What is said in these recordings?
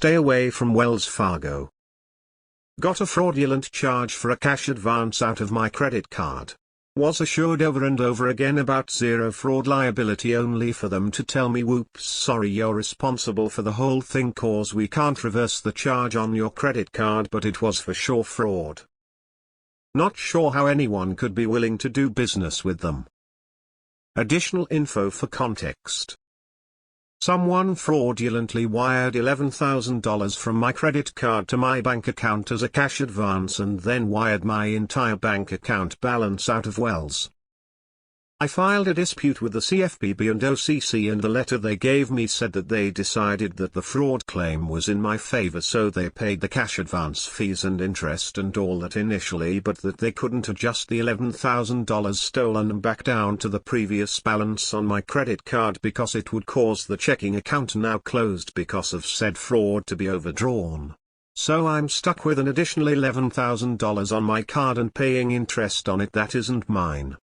Stay away from Wells Fargo. Got a fraudulent charge for a cash advance out of my credit card. Was assured over and over again about zero fraud liability, only for them to tell me, whoops, sorry, you're responsible for the whole thing cause we can't reverse the charge on your credit card, but it was for sure fraud. Not sure how anyone could be willing to do business with them. Additional info for context. Someone fraudulently wired $11,000 from my credit card to my bank account as a cash advance and then wired my entire bank account balance out of Wells. I filed a dispute with the CFPB and OCC, and the letter they gave me said that they decided that the fraud claim was in my favor, so they paid the cash advance fees and interest and all that initially, but that they couldn't adjust the $11,000 stolen back down to the previous balance on my credit card because it would cause the checking account, now closed because of said fraud, to be overdrawn. So I'm stuck with an additional $11,000 on my card and paying interest on it that isn't mine.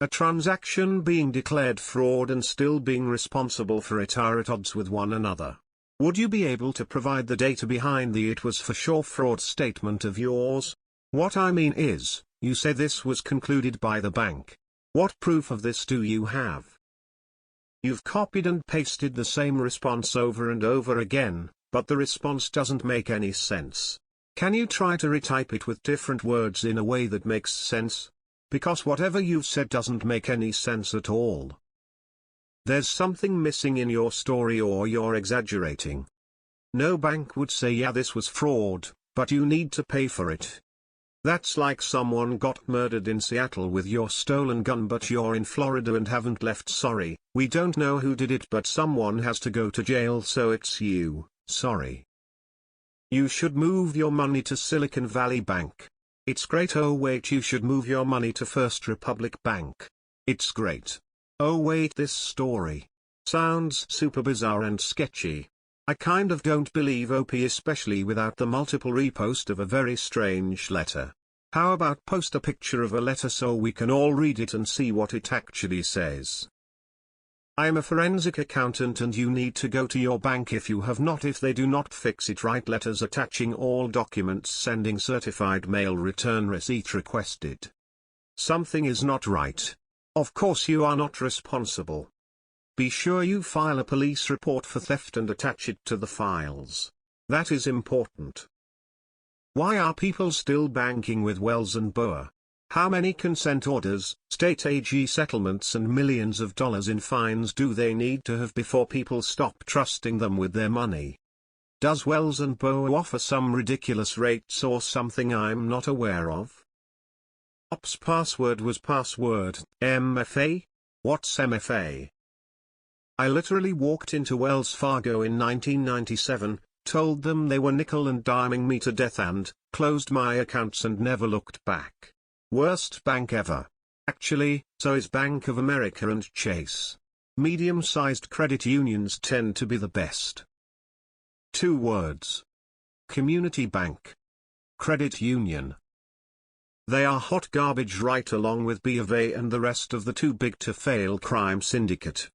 A transaction being declared fraud and still being responsible for it are at odds with one another. Would you be able to provide the data behind the "it was for sure" fraud statement of yours? What I mean is, you say this was concluded by the bank. What proof of this do you have? You've copied and pasted the same response over and over again, but the response doesn't make any sense. Can you try to retype it with different words in a way that makes sense? Because whatever you've said doesn't make any sense at all. There's something missing in your story, or you're exaggerating. No bank would say, yeah, this was fraud, but you need to pay for it. That's like someone got murdered in Seattle with your stolen gun, but you're in Florida and haven't left. Sorry, we don't know who did it, but someone has to go to jail, so it's you. Sorry. You should move your money to Silicon Valley Bank. It's great. Oh wait, you should move your money to First Republic Bank. It's great. Oh wait, this story sounds super bizarre and sketchy. I kind of don't believe OP, especially without the multiple repost of a very strange letter. How about post a picture of a letter so we can all read it and see what it actually says? I'm a forensic accountant and you need to go to your bank if you have not. If they do not fix it, write letters attaching all documents, sending certified mail, return receipt requested. Something is not right. Of course you are not responsible. Be sure you file a police report for theft and attach it to the files. That is important. Why are people still banking with Wells and Boa? How many consent orders, state AG settlements and millions of dollars in fines do they need to have before people stop trusting them with their money? Does Wells and Boa offer some ridiculous rates or something I'm not aware of? Ops password was password, MFA? What's MFA? I literally walked into Wells Fargo in 1997, told them they were nickel and diming me to death and closed my accounts and never looked back. Worst bank ever. Actually, so is Bank of America and Chase. Medium-sized credit unions tend to be the best. 2 words. Community bank. Credit union. They are hot garbage right along with B of A and the rest of the too big to fail crime syndicate.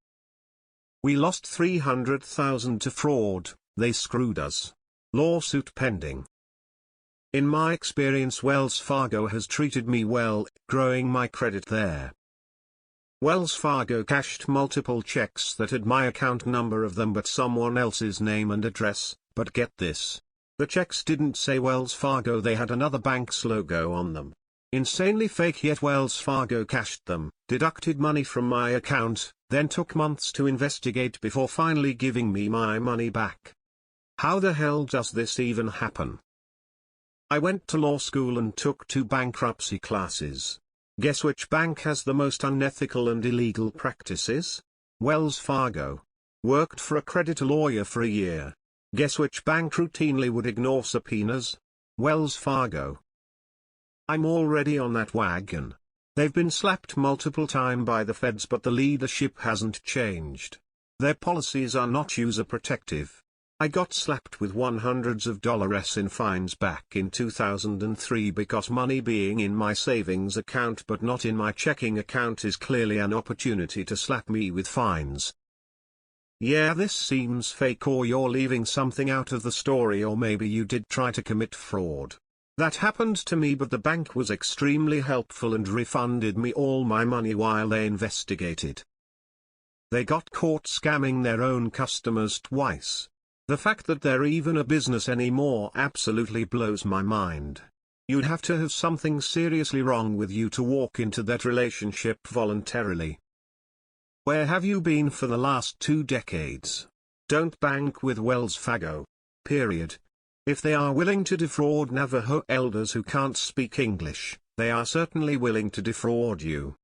We lost $300,000 to fraud, they screwed us. Lawsuit pending. In my experience, Wells Fargo has treated me well, growing my credit there. Wells Fargo cashed multiple checks that had my account number of them but someone else's name and address, but get this. The checks didn't say Wells Fargo, they had another bank's logo on them. Insanely fake, yet Wells Fargo cashed them, deducted money from my account, then took months to investigate before finally giving me my money back. How the hell does this even happen? I went to law school and took 2 bankruptcy classes. Guess which bank has the most unethical and illegal practices? Wells Fargo. Worked for a creditor lawyer for a year. Guess which bank routinely would ignore subpoenas? Wells Fargo. I'm already on that wagon. They've been slapped multiple times by the feds, but the leadership hasn't changed. Their policies are not user protective. I got slapped with $100s of dollars in fines back in 2003 because money being in my savings account but not in my checking account is clearly an opportunity to slap me with fines. Yeah, this seems fake, or you're leaving something out of the story, or maybe you did try to commit fraud. That happened to me, but the bank was extremely helpful and refunded me all my money while they investigated. They got caught scamming their own customers twice. The fact that they're even a business anymore absolutely blows my mind. You'd have to have something seriously wrong with you to walk into that relationship voluntarily. Where have you been for the last 2 decades? Don't bank with Wells Fargo. Period. If they are willing to defraud Navajo elders who can't speak English, they are certainly willing to defraud you.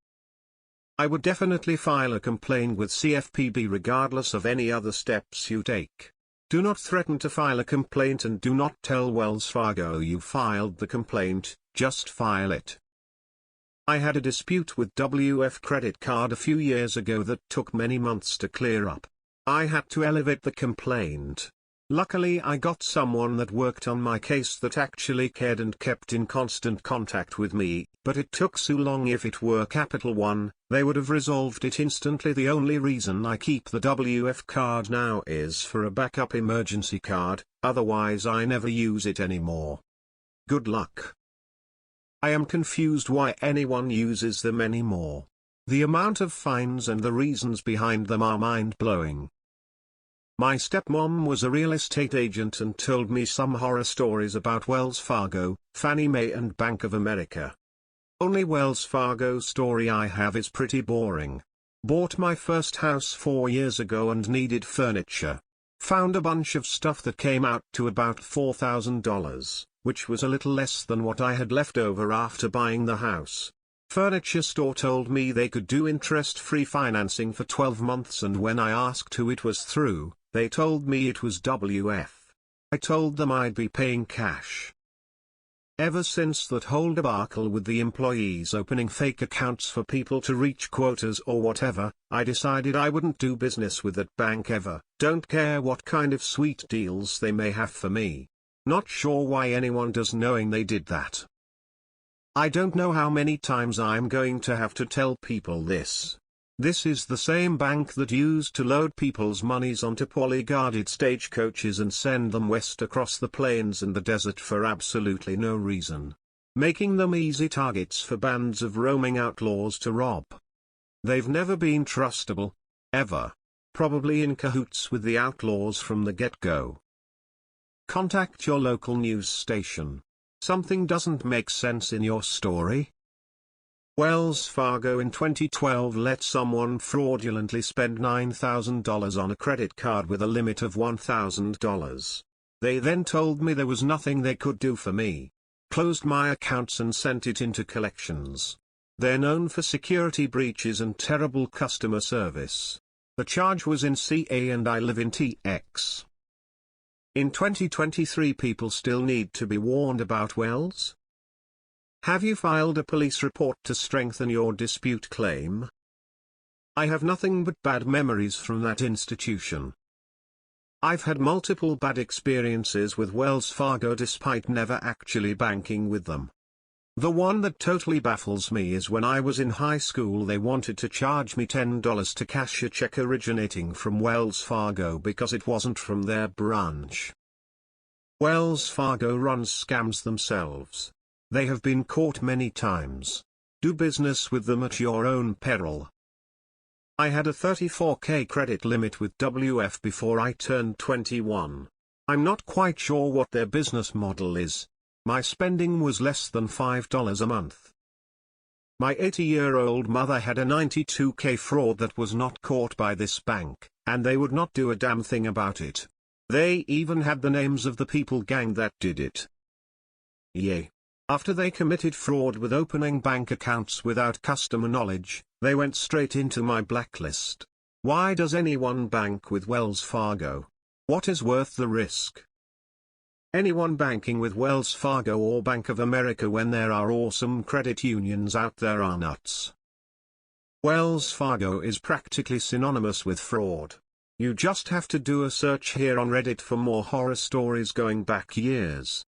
I would definitely file a complaint with CFPB regardless of any other steps you take. Do not threaten to file a complaint, and do not tell Wells Fargo you filed the complaint, just file it. I had a dispute with WF credit card a few years ago that took many months to clear up. I had to elevate the complaint. Luckily I got someone that worked on my case that actually cared and kept in constant contact with me, but it took so long. If it were Capital One, they would have resolved it instantly. The only reason I keep the WF card now is for a backup emergency card, otherwise I never use it anymore. Good luck. I am confused why anyone uses them anymore. The amount of fines and the reasons behind them are mind-blowing. My stepmom was a real estate agent and told me some horror stories about Wells Fargo, Fannie Mae and Bank of America. Only Wells Fargo story I have is pretty boring. Bought my first house 4 years ago and needed furniture. Found a bunch of stuff that came out to about $4,000, which was a little less than what I had left over after buying the house. Furniture store told me they could do interest-free financing for 12 months, and when I asked who it was through, they told me it was WF. I told them I'd be paying cash. Ever since that whole debacle with the employees opening fake accounts for people to reach quotas or whatever, I decided I wouldn't do business with that bank ever. Don't care what kind of sweet deals they may have for me. Not sure why anyone does, knowing they did that. I don't know how many times I'm going to have to tell people this. This is the same bank that used to load people's monies onto poorly guarded stagecoaches and send them west across the plains and the desert for absolutely no reason, making them easy targets for bands of roaming outlaws to rob. They've never been trustable. Ever. Probably in cahoots with the outlaws from the get-go. Contact your local news station. Something doesn't make sense in your story? Wells Fargo in 2012 let someone fraudulently spend $9,000 on a credit card with a limit of $1,000. They then told me there was nothing they could do for me. Closed my accounts and sent it into collections. They're known for security breaches and terrible customer service. The charge was in CA and I live in TX. In 2023 people still need to be warned about Wells? Have you filed a police report to strengthen your dispute claim? I have nothing but bad memories from that institution. I've had multiple bad experiences with Wells Fargo despite never actually banking with them. The one that totally baffles me is when I was in high school they wanted to charge me $10 to cash a check originating from Wells Fargo because it wasn't from their branch. Wells Fargo runs scams themselves. They have been caught many times. Do business with them at your own peril. I had a $34,000 credit limit with WF before I turned 21. I'm not quite sure what their business model is. My spending was less than $5 a month. My 80-year-old mother had a $92,000 fraud that was not caught by this bank, and they would not do a damn thing about it. They even had the names of the people gang that did it. Yay. After they committed fraud with opening bank accounts without customer knowledge, they went straight into my blacklist. Why does anyone bank with Wells Fargo? What is worth the risk? Anyone banking with Wells Fargo or Bank of America when there are awesome credit unions out there are nuts. Wells Fargo is practically synonymous with fraud. You just have to do a search here on Reddit for more horror stories going back years.